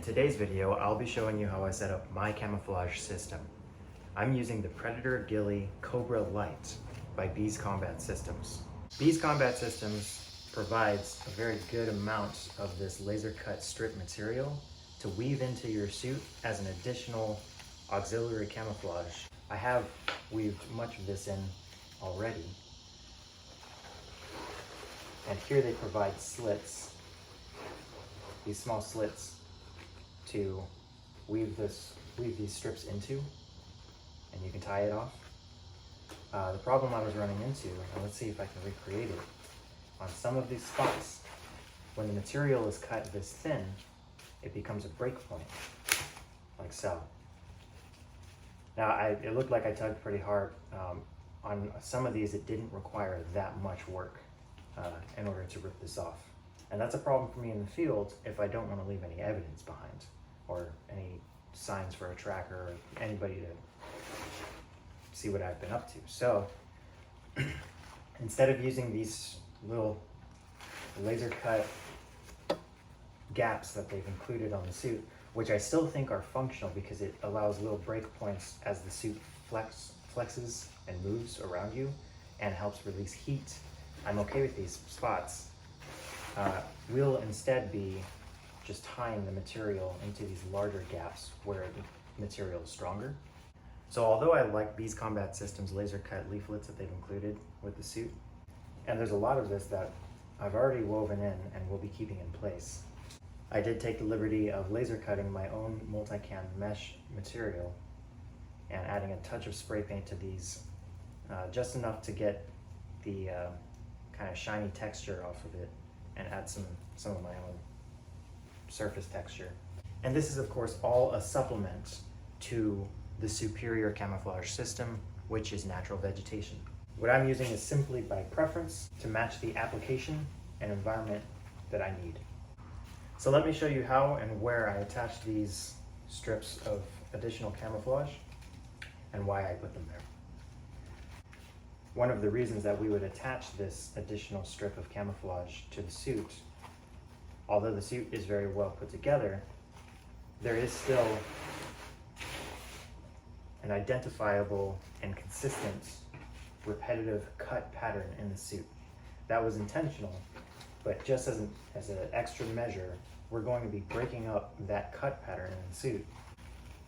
today's video, I'll be showing you how I set up my camouflage system. I'm using the Predator Ghillie Cobra Light by Beez Combat Systems. Beez Combat Systems provides a very good amount of this laser cut strip material to weave into your suit as an additional auxiliary camouflage. I have weaved much of this in already. And here they provide slits, these small slits to weave these strips into, and you can tie it off. The problem I was running into, and let's see if I can recreate it, on some of these spots, when the material is cut this thin, it becomes a break point, like so. Now, it looked like I tugged pretty hard. On some of these, it didn't require that much work in order to rip this off. And that's a problem for me in the field if I don't want to leave any evidence behind, or any signs for a tracker, or anybody to see what I've been up to. So instead of using these little laser cut gaps that they've included on the suit, which I still think are functional because it allows little break points as the suit flexes and moves around you and helps release heat, I'm okay with these spots. We'll instead be just tying the material into these larger gaps where the material is stronger. So although I like Beez Combat Systems laser cut leaflets that they've included with the suit, and there's a lot of this that I've already woven in and will be keeping in place, I did take the liberty of laser cutting my own multicam mesh material and adding a touch of spray paint to these, just enough to get the kind of shiny texture off of it and add some of my own surface texture. And this is of course all a supplement to the superior camouflage system, which is natural vegetation. What I'm using is simply by preference to match the application and environment that I need. So let me show you how and where I attach these strips of additional camouflage and why I put them there. One of the reasons that we would attach this additional strip of camouflage to the suit, although the suit is very well put together, there is still an identifiable and consistent repetitive cut pattern in the suit. That was intentional, but just as an extra measure, we're going to be breaking up that cut pattern in the suit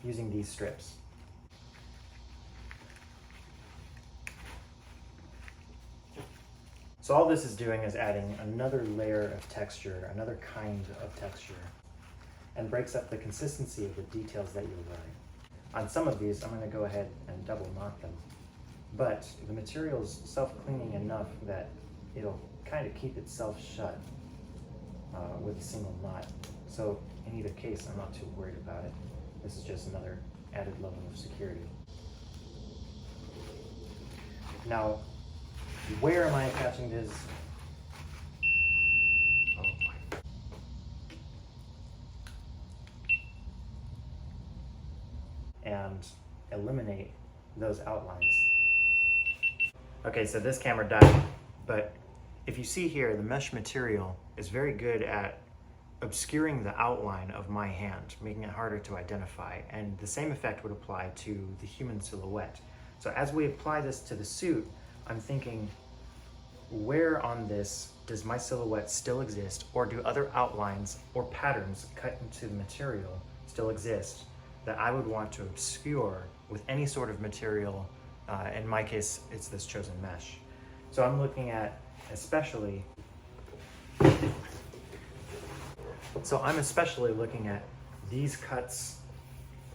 using these strips. So all this is doing is adding another layer of texture, another kind of texture, and breaks up the consistency of the details that you're wearing. On some of these, I'm going to go ahead and double knot them, but the material's self-cleaning enough that it'll kind of keep itself shut with a single knot. So in either case, I'm not too worried about it. This is just another added level of security. Now, where am I attaching this? Oh my. And eliminate those outlines. Okay, so this camera died, but if you see here, the mesh material is very good at obscuring the outline of my hand, making it harder to identify, and the same effect would apply to the human silhouette. So as we apply this to the suit, I'm thinking, where on this does my silhouette still exist, or do other outlines or patterns cut into the material still exist that I would want to obscure with any sort of material? In my case, it's this chosen mesh. So I'm looking at especially looking at these cuts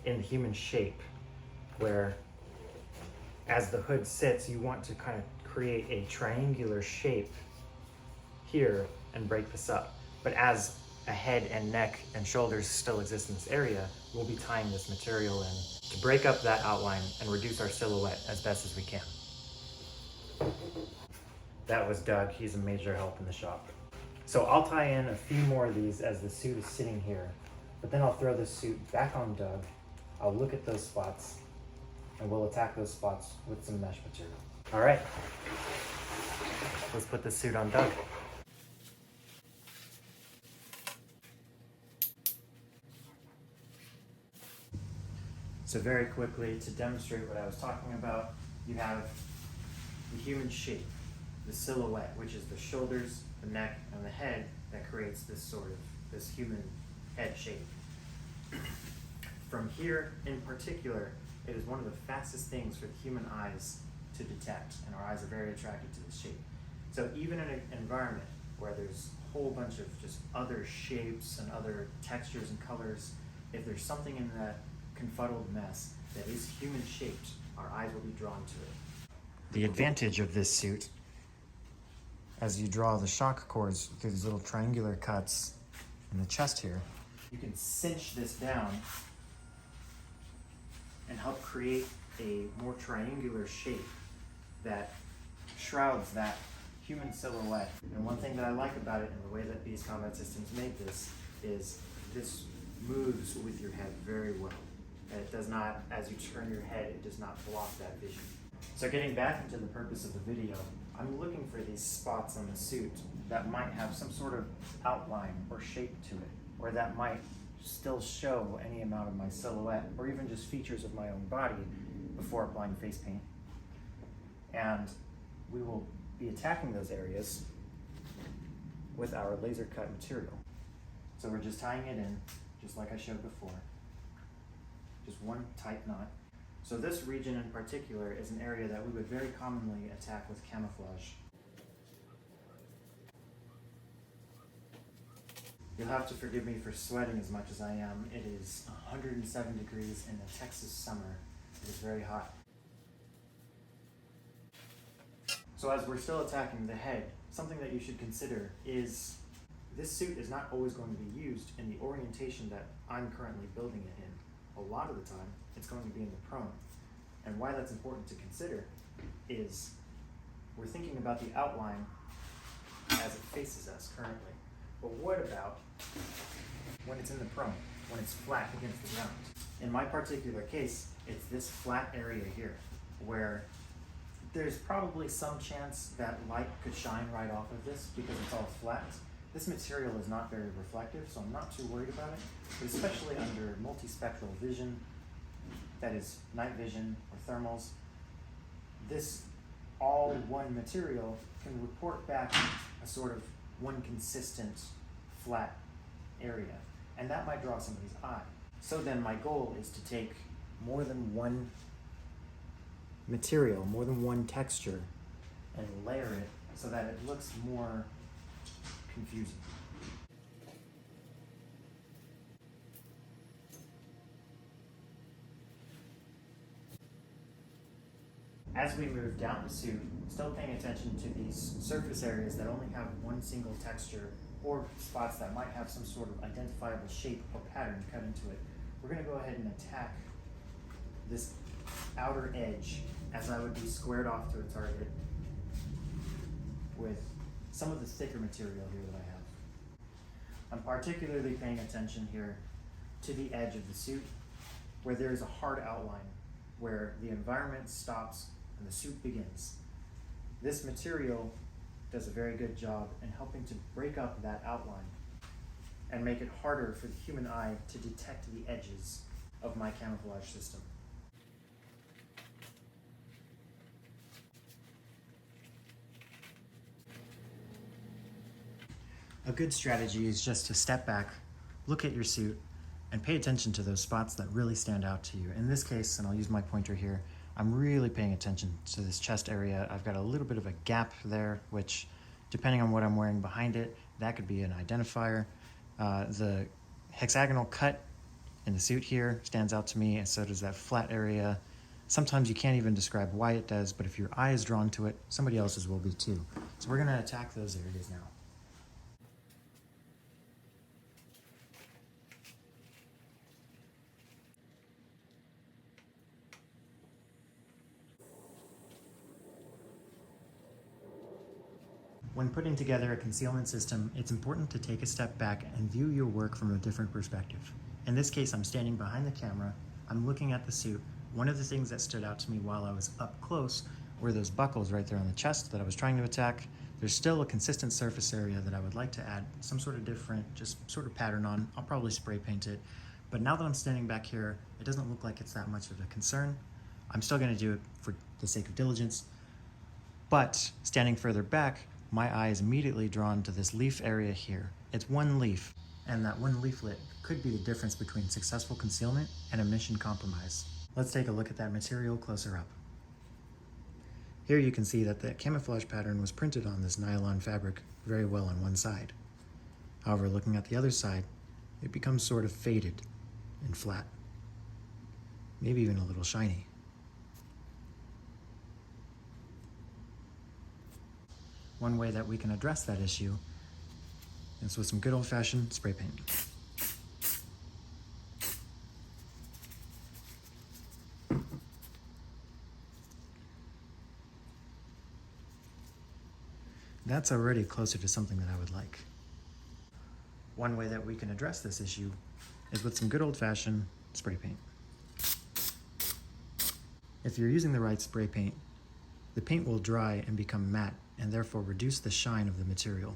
in the human shape, where as the hood sits, you want to kind of create a triangular shape here and break this up. But as a head and neck and shoulders still exist in this area, we'll be tying this material in to break up that outline and reduce our silhouette as best as we can. That was Doug. He's a major help in the shop. So I'll tie in a few more of these as the suit is sitting here, but then I'll throw this suit back on Doug. I'll look at those spots, and we'll attack those spots with some mesh material. All right, let's put this suit on Doug. So very quickly, to demonstrate what I was talking about, you have the human shape, the silhouette, which is the shoulders, the neck, and the head that creates this human head shape. From here in particular, it is one of the fastest things for the human eyes to detect, and our eyes are very attracted to this shape. So even in an environment where there's a whole bunch of just other shapes and other textures and colors, if there's something in that confuddled mess that is human shaped, our eyes will be drawn to it. The advantage of this suit, as you draw the shock cords through these little triangular cuts in the chest here, you can cinch this down and help create a more triangular shape that shrouds that human silhouette. And one thing that I like about it and the way that Beez Combat Systems made this is this moves with your head very well. And it does not, as you turn your head, it does not block that vision. So getting back into the purpose of the video, I'm looking for these spots on the suit that might have some sort of outline or shape to it, or that might still show any amount of my silhouette, or even just features of my own body before applying face paint. And we will be attacking those areas with our laser cut material. So we're just tying it in, just like I showed before. Just one tight knot. So this region in particular is an area that we would very commonly attack with camouflage. You'll have to forgive me for sweating as much as I am. It is 107 degrees in the Texas summer. It is very hot. So as we're still attacking the head, something that you should consider is this suit is not always going to be used in the orientation that I'm currently building it in. A lot of the time, it's going to be in the prone. And why that's important to consider is we're thinking about the outline as it faces us currently. But what about when it's in the prone, when it's flat against the ground? In my particular case, it's this flat area here where there's probably some chance that light could shine right off of this because it's all flat. This material is not very reflective, so I'm not too worried about it, but especially under multispectral vision, that is night vision or thermals, this all one material can report back a sort of one consistent flat area, and that might draw somebody's eye. So then my goal is to take more than one material, more than one texture, and layer it so that it looks more confusing. As we move down the suit, still paying attention to these surface areas that only have one single texture or spots that might have some sort of identifiable shape or pattern cut into it, we're going to go ahead and attack this outer edge as I would be squared off to a target with some of the thicker material here that I have. I'm particularly paying attention here to the edge of the suit where there is a hard outline where the environment stops and the suit begins. This material does a very good job in helping to break up that outline and make it harder for the human eye to detect the edges of my camouflage system. A good strategy is just to step back, look at your suit, and pay attention to those spots that really stand out to you. In this case, and I'll use my pointer here, I'm really paying attention to this chest area. I've got a little bit of a gap there, which, depending on what I'm wearing behind it, that could be an identifier. The hexagonal cut in the suit here stands out to me, and so does that flat area. Sometimes you can't even describe why it does, but if your eye is drawn to it, somebody else's will be too. So we're gonna attack those areas now. When putting together a concealment system, it's important to take a step back and view your work from a different perspective. In this case, I'm standing behind the camera, I'm looking at the suit. One of the things that stood out to me while I was up close were those buckles right there on the chest that I was trying to attack. There's still a consistent surface area that I would like to add some sort of different, just sort of pattern on. I'll probably spray paint it, But now that I'm standing back here, it doesn't look like it's that much of a concern. I'm still gonna do it for the sake of diligence, but standing further back, my eye is immediately drawn to this leaf area here. It's one leaf, and that one leaflet could be the difference between successful concealment and a mission compromise. Let's take a look at that material closer up. Here you can see that the camouflage pattern was printed on this nylon fabric very well on one side. However, looking at the other side, it becomes sort of faded and flat, maybe even a little shiny. One way that we can address that issue is with some good old-fashioned spray paint. That's already closer to something that I would like. One way that we can address this issue is with some good old-fashioned spray paint. If you're using the right spray paint, the paint will dry and become matte and therefore reduce the shine of the material.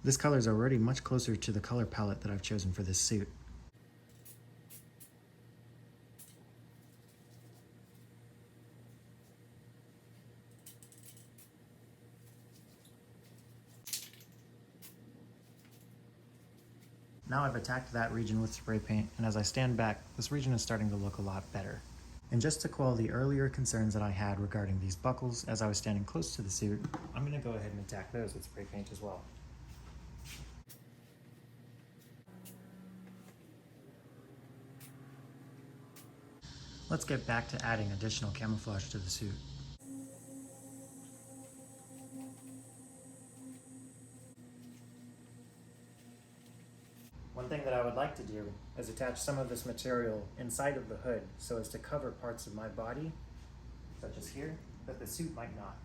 This color is already much closer to the color palette that I've chosen for this suit. Now I've attacked that region with spray paint, and as I stand back, this region is starting to look a lot better. And just to quell the earlier concerns that I had regarding these buckles as I was standing close to the suit, I'm going to go ahead and attack those with spray paint as well. Let's get back to adding additional camouflage to the suit. One thing that I would like to do is attach some of this material inside of the hood so as to cover parts of my body, such as here, that the suit might not.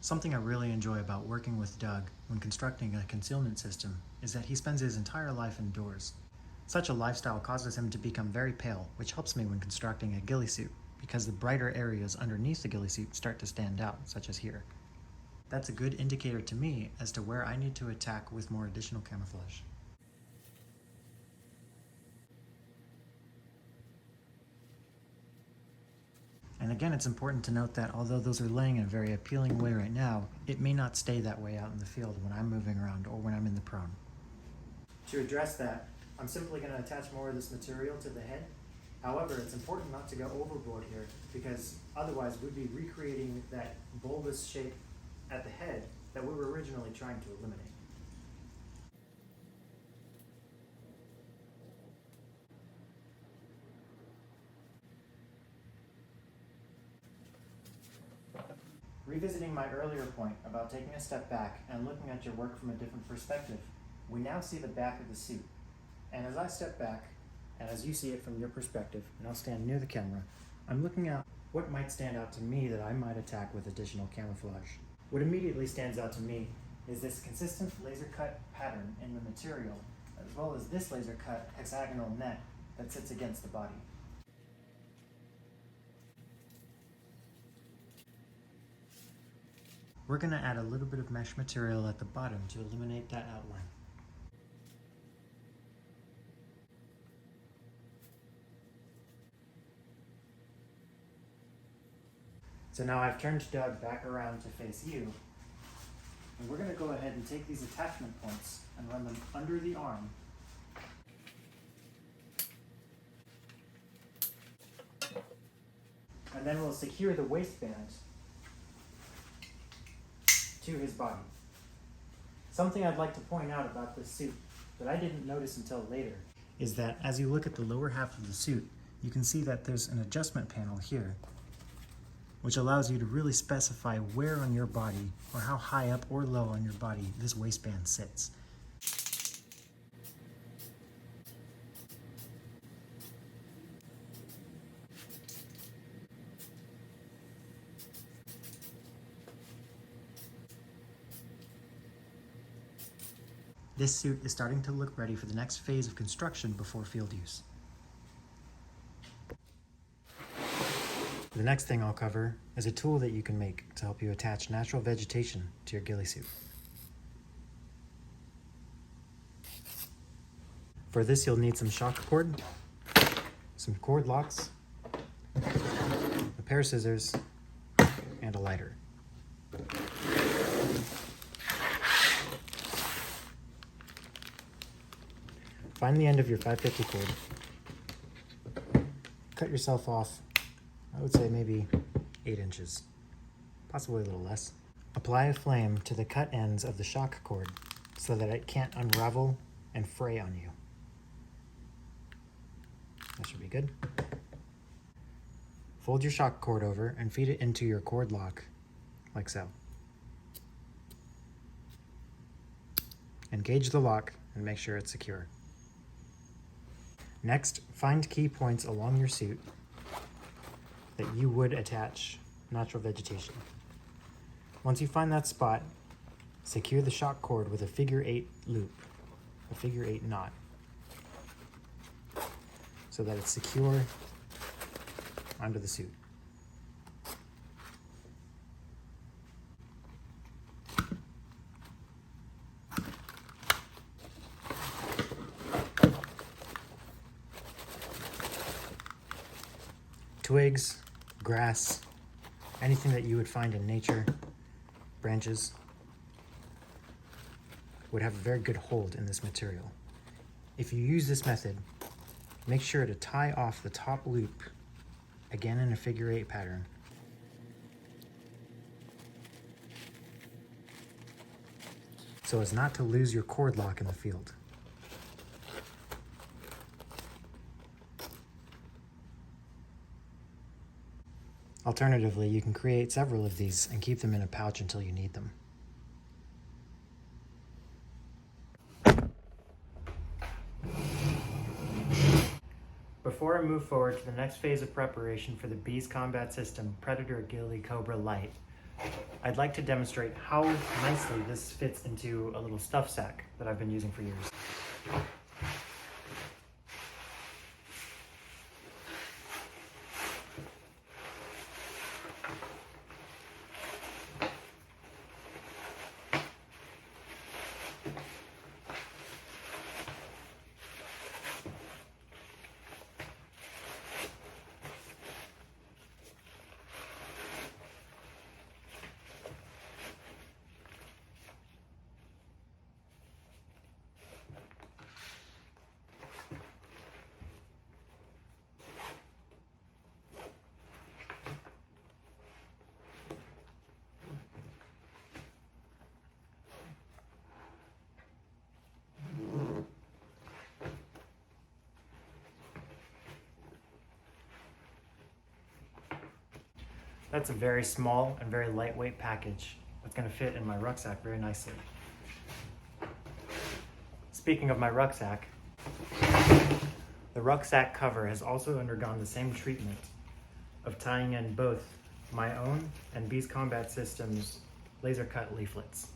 Something I really enjoy about working with Doug when constructing a concealment system is that he spends his entire life indoors. Such a lifestyle causes him to become very pale, which helps me when constructing a ghillie suit, because the brighter areas underneath the ghillie suit start to stand out, such as here. That's a good indicator to me as to where I need to attack with more additional camouflage. And again, it's important to note that although those are laying in a very appealing way right now, it may not stay that way out in the field when I'm moving around or when I'm in the prone. To address that, I'm simply going to attach more of this material to the head. However, it's important not to go overboard here because otherwise we'd be recreating that bulbous shape at the head that we were originally trying to eliminate. Revisiting my earlier point about taking a step back and looking at your work from a different perspective, we now see the back of the suit. And as I step back, and as you see it from your perspective, and I'll stand near the camera, I'm looking at what might stand out to me that I might attack with additional camouflage. What immediately stands out to me is this consistent laser cut pattern in the material, as well as this laser cut hexagonal net that sits against the body. We're going to add a little bit of mesh material at the bottom to eliminate that outline. So now I've turned Doug back around to face you, and we're going to go ahead and take these attachment points and run them under the arm. And then we'll secure the waistband to his body. Something I'd like to point out about this suit that I didn't notice until later is that as you look at the lower half of the suit, you can see that there's an adjustment panel here, which allows you to really specify where on your body or how high up or low on your body this waistband sits. This suit is starting to look ready for the next phase of construction before field use. The next thing I'll cover is a tool that you can make to help you attach natural vegetation to your ghillie suit. For this, you'll need some shock cord, some cord locks, a pair of scissors, and a lighter. Find the end of your 550 cord. Cut yourself off, I would say maybe 8 inches, possibly a little less. Apply a flame to the cut ends of the shock cord so that it can't unravel and fray on you. That should be good. Fold your shock cord over and feed it into your cord lock, like so. Engage the lock and make sure it's secure. Next, find key points along your suit that you would attach natural vegetation. Once you find that spot, secure the shock cord with a figure 8 loop, a figure 8 knot, so that it's secure onto the suit. Twigs, grass, anything that you would find in nature, branches, would have a very good hold in this material. If you use this method, make sure to tie off the top loop, again in a figure 8 pattern. So as not to lose your cord lock in the field. Alternatively, you can create several of these and keep them in a pouch until you need them. Before I move forward to the next phase of preparation for the Beez combat system Predator Ghillie Cobra Light, I'd like to demonstrate how nicely this fits into a little stuff sack that I've been using for years. That's a very small and very lightweight package that's going to fit in my rucksack very nicely. Speaking of my rucksack, the rucksack cover has also undergone the same treatment of tying in both my own and Beez Combat Systems laser cut leaflets.